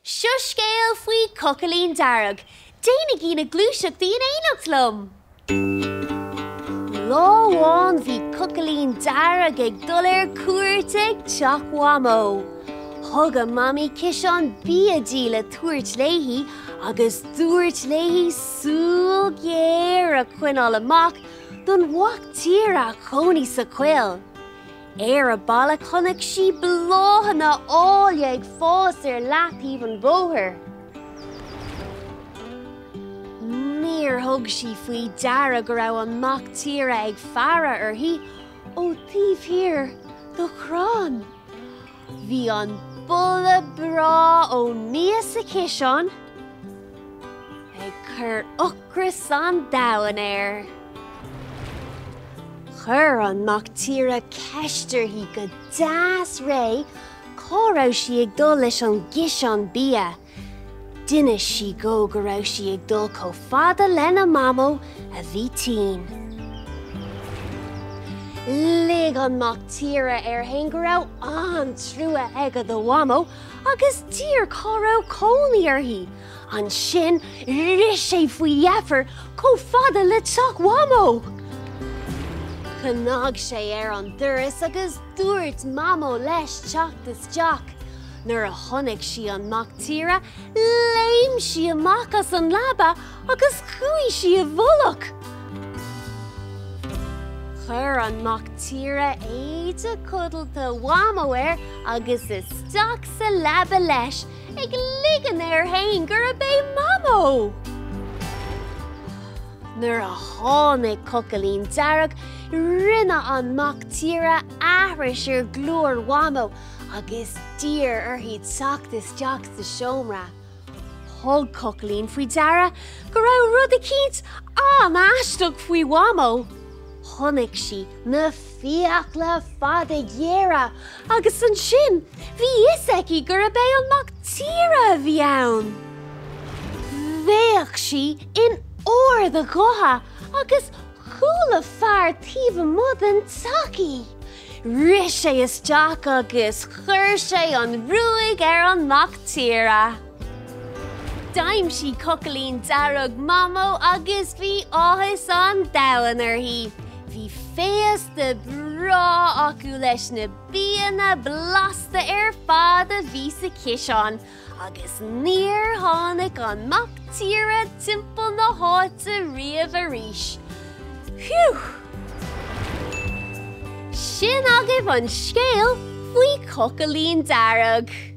Shush scéal faoi Cocaleen Darragh. Déana gína glúiseach daon éachlumm. Láháin bhí Cocaleen Darragh ag dul ar cuairt ag teach wamo. Thug a mami ciseán bíodí le tuairt léithí agus dúirt léithí súil géir a cuineáil amach don mhac tíre choní sa cuil. A balla chunig si blóhanna áile ag fós ar leathíomh an bóthir. Níor thug si faoi Darragh go raibh an mac tíre ag fearra arthaí ó taobh hir do chrán. Bhí an bulla brá ó níos sa ciseán ag chur ocras an domhan air. Chur an mac tíre ceistirthaí go deas ré cá raibh si ag dul leis an gciseán bia. Duine si go raibh si ag dul chomh fada lena mamo a bhí tin. Lig an mac tíre ar hain go raibh an trua aige do wamo agus tír cá raibh cónaí arthaí. An sin ris sé faoi dheafar chomh fada le teach wamo. Cannag sé ar an duras agus dúirt mamo leis teachtas Jack. Nuair a chonig si an mac tíre, léim si amach as an labba agus chuaigh si a bhullach. Chur an mac tíre éide cuddalta wamo air agus isteach sa labba leis ag ligean ar hain gur bé mamo. Nuair a tháinig Cocaleen Darragh, rinne an mac tíre ahris ar glór wamo agus dír arthaí teachtas Jack sa seomra. Thug Cocaleen faoi Darragh go raibh rud a cínt an aisteach faoi wamo. Chonig si na fiach le fada dhéire agus an sin bhí iseici gur bé an mac tíre a bhí ann. Bhéach si in óir de gotha agus chúla fear taobh mud an tacaí. Ris sé isteach agus chuir sé an ruaig ar an mac tíre. Daim si Cocaleen Darragh mamo agus bhí áthas an domhan arthaí. Bhí féas de brá acu leis na bíonna blasta ar fada bhí sa ciseán agus níor tháinig an mac tíre timpeall na háite riamh arís. Phew! Sin agah an scéal faoi Cocaleen Darragh.